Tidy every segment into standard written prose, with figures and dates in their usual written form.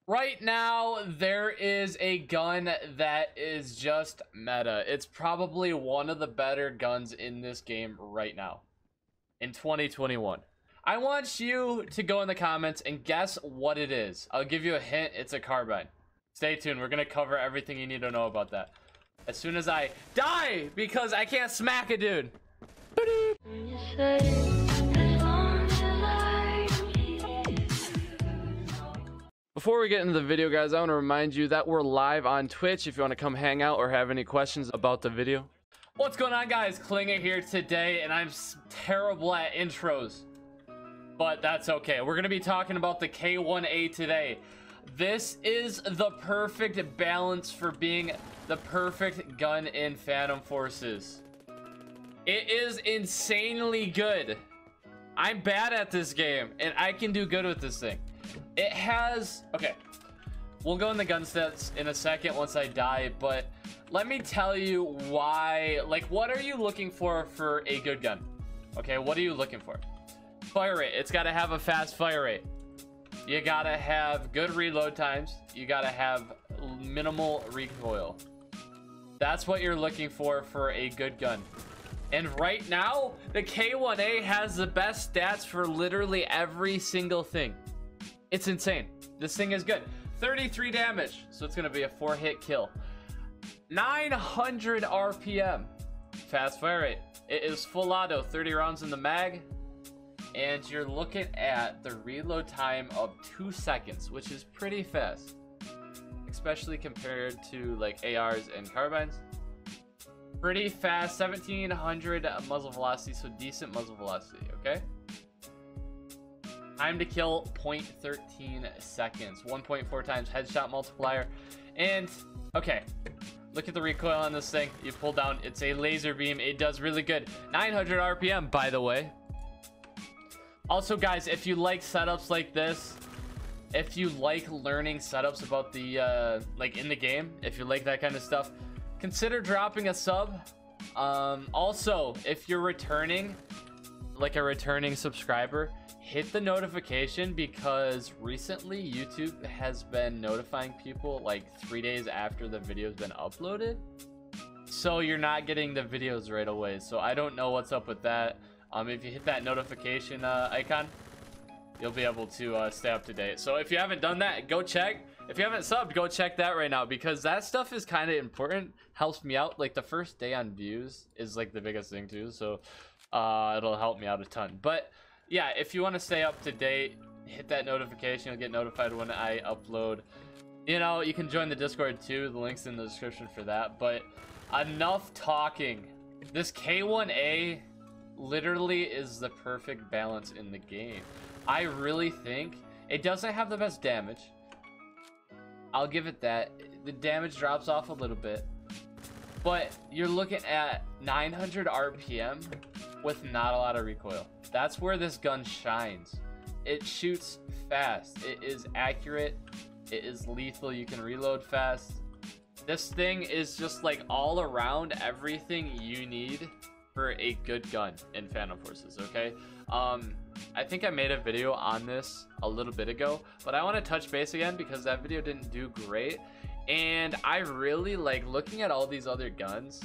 Right now, there is a gun that is just meta. It's probably one of the better guns in this game right now, in 2021. I want you to go in the comments and guess what it is. I'll give you a hint, it's a carbine. Stay tuned, we're gonna cover everything you need to know about that. As soon as I die, because I can't smack a dude. Before we get into the video, guys, I want to remind you that we're live on Twitch if you want to come hang out or have any questions about the video. What's going on, guys? Klinger here today, and I'm terrible at intros, but that's okay. We're going to be talking about the K1A today. This is the perfect balance for being the perfect gun in Phantom Forces. It is insanely good. I'm bad at this game, and I can do good with this thing. It has, okay, we'll go in the gun stats in a second once I die, but let me tell you why, like, what are you looking for a good gun? Okay, what are you looking for? Fire rate. It's got to have a fast fire rate. You got to have good reload times. You got to have minimal recoil. That's what you're looking for a good gun. And right now, the K1A has the best stats for literally every single thing. It's insane. This thing is good. 33 damage, so it's gonna be a 4-hit kill. 900 RPM, fast fire rate. It is full auto, 30 rounds in the mag, and you're looking at the reload time of 2 seconds, which is pretty fast, especially compared to like ARs and carbines. Pretty fast. 1700 muzzle velocity, so decent muzzle velocity. Okay. Time to kill 0.13 seconds, 1.4 times headshot multiplier. And okay, look at the recoil on this thing. You pull down, it's a laser beam. It does really good. 900 RPM, by the way. Also, guys, if you like setups like this, if you like learning setups about the like in the game, if you like that kind of stuff, consider dropping a sub. Also, if you're returning, like a returning subscriber, hit the notification, because recently YouTube has been notifying people like 3 days after the video's been uploaded, so you're not getting the videos right away. So I don't know what's up with that. If you hit that notification icon, you'll be able to stay up to date. So if you haven't done that, go check. If you haven't subbed, go check that right now, because that stuff is kind of important. Helps me out. Like the first day on views is like the biggest thing too, so it'll help me out a ton. But yeah, if you want to stay up to date, hit that notification. You'll get notified when I upload. You know, you can join the Discord too. The link's in the description for that. But enough talking. This K1A literally is the perfect balance in the game. I really think it doesn't have the best damage. I'll give it that. The damage drops off a little bit. But you're looking at 900 RPM with not a lot of recoil. That's where this gun shines. It shoots fast. It is accurate. It is lethal. You can reload fast. This thing is just like all around everything you need for a good gun in Phantom Forces, okay? I think I made a video on this a little bit ago, but I want to touch base again because that video didn't do great. And I really like looking at all these other guns.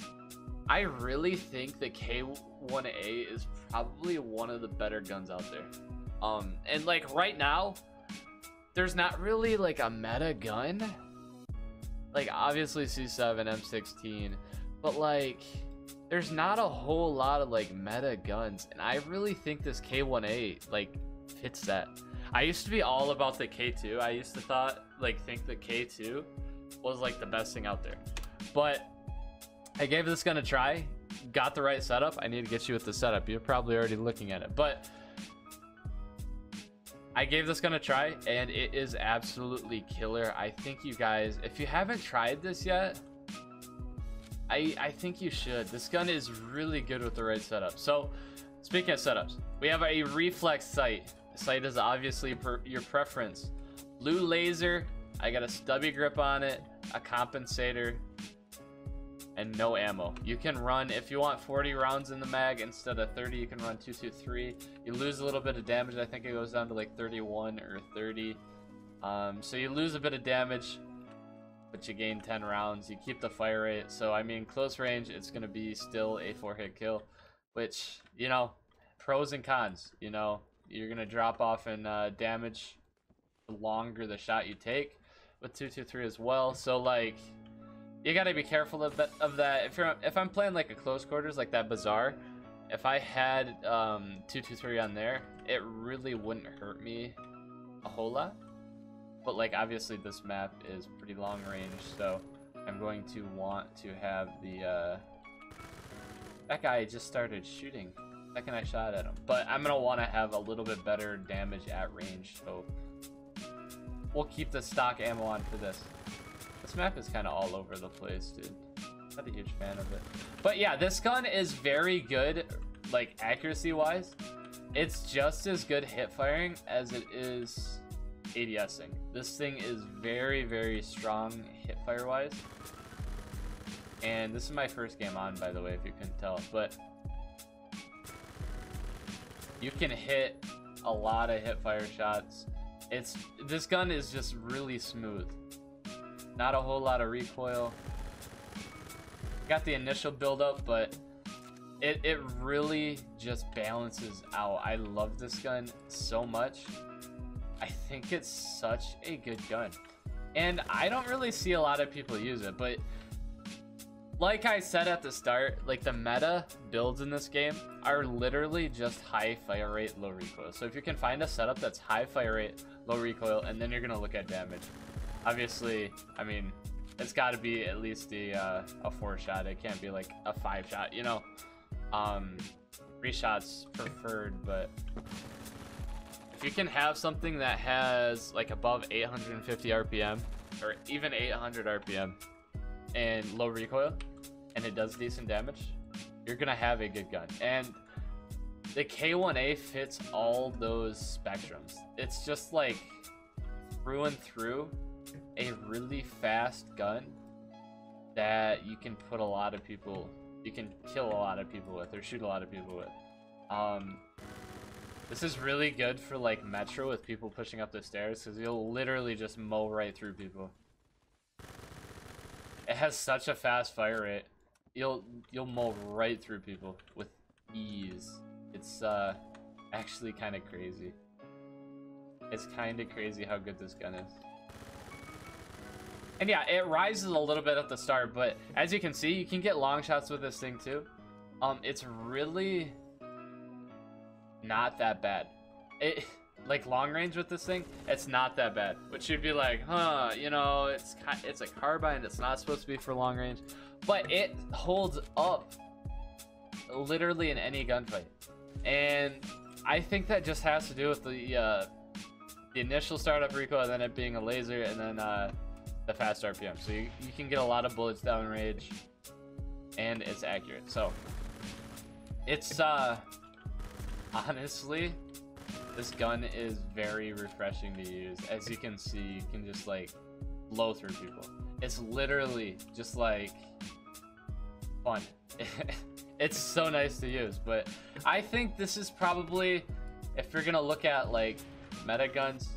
I really think the K1A is probably one of the better guns out there. And like right now, there's not really like a meta gun. Like obviously C7, M16, but like there's not a whole lot of like meta guns, and I really think this K1A like fits that. I used to be all about the K2. I used to think the K2 was like the best thing out there, but I gave this gun a try, got the right setup. I need to get you with the setup. You're probably already looking at it, but I gave this gun a try and it is absolutely killer. I think you guys, if you haven't tried this yet, I think you should. This gun is really good with the right setup. So speaking of setups, we have a reflex sight. The sight is obviously your preference. Blue laser, I got a stubby grip on it, a compensator, and no ammo. You can run, if you want 40 rounds in the mag instead of 30, you can run 223. You lose a little bit of damage. I think it goes down to like 31 or 30. So you lose a bit of damage, but you gain 10 rounds. You keep the fire rate. So, I mean, close range, it's going to be still a 4-hit kill, which, you know, pros and cons. You know, you're going to drop off in damage the longer the shot you take with 223 as well. So, like, you got to be careful of that. If I'm playing, like, a close quarters, like that Bazaar, if I had 223 on there, it really wouldn't hurt me a whole lot. But, like, obviously this map is pretty long range, so I'm going to want to have the, that guy just started shooting. Second I shot at him. But I'm going to want to have a little bit better damage at range, so we'll keep the stock ammo on for this. This map is kind of all over the place, dude. Not a huge fan of it. But yeah, this gun is very good, like, accuracy-wise. It's just as good hip firing as it is ADSing. This thing is very, very strong hip fire wise. And this is my first game on, by the way, if you couldn't tell. But you can hit a lot of hip fire shots. This gun is just really smooth. Not a whole lot of recoil. Got the initial build up, but it really just balances out. I love this gun so much. I think it's such a good gun, and I don't really see a lot of people use it, but like I said at the start, like, the meta builds in this game are literally just high fire rate, low recoil. So if you can find a setup that's high fire rate, low recoil, and then you're gonna look at damage. Obviously, I mean, it's got to be at least a 4-shot. It can't be like a 5-shot, you know. 3 shots preferred, but if you can have something that has like above 850 RPM or even 800 RPM and low recoil, and it does decent damage, you're gonna have a good gun. And the K1A fits all those spectrums. It's just like through and through a really fast gun that you can put a lot of people, you can kill a lot of people with, or shoot a lot of people with. This is really good for like Metro with people pushing up the stairs, because you'll literally just mow right through people. It has such a fast fire rate. You'll mow right through people with ease. It's actually kind of crazy. It's kind of crazy how good this gun is. And yeah, it rises a little bit at the start, but as you can see, you can get long shots with this thing too. It's really not that bad. It, like, long range with this thing, it's not that bad. Which you'd be like, huh, you know, it's a carbine, it's not supposed to be for long range, but it holds up literally in any gunfight. And I think that just has to do with the initial startup recoil, and then it being a laser, and then the fast RPM. So you can get a lot of bullets down range, and it's accurate. So it's honestly, this gun is very refreshing to use. As you can see, you can just like blow through people. It's literally just like fun. It's so nice to use. But I think this is probably, if you're gonna look at like meta guns,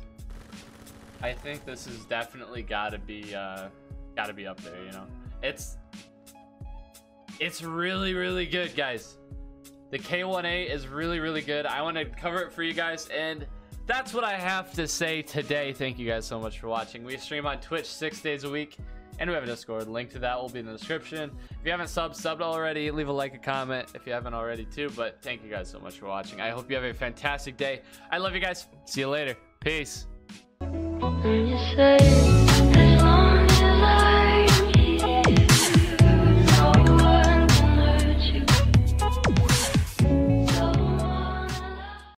I think this has definitely gotta be up there, you know. It's really, really good, guys. The K1A is really, really good. I want to cover it for you guys, and that's what I have to say today. Thank you guys so much for watching. We stream on Twitch 6 days a week, and we have a Discord. Link to that will be in the description. If you haven't subbed already, leave a like, a comment if you haven't already too. But thank you guys so much for watching. I hope you have a fantastic day. I love you guys. See you later. Peace.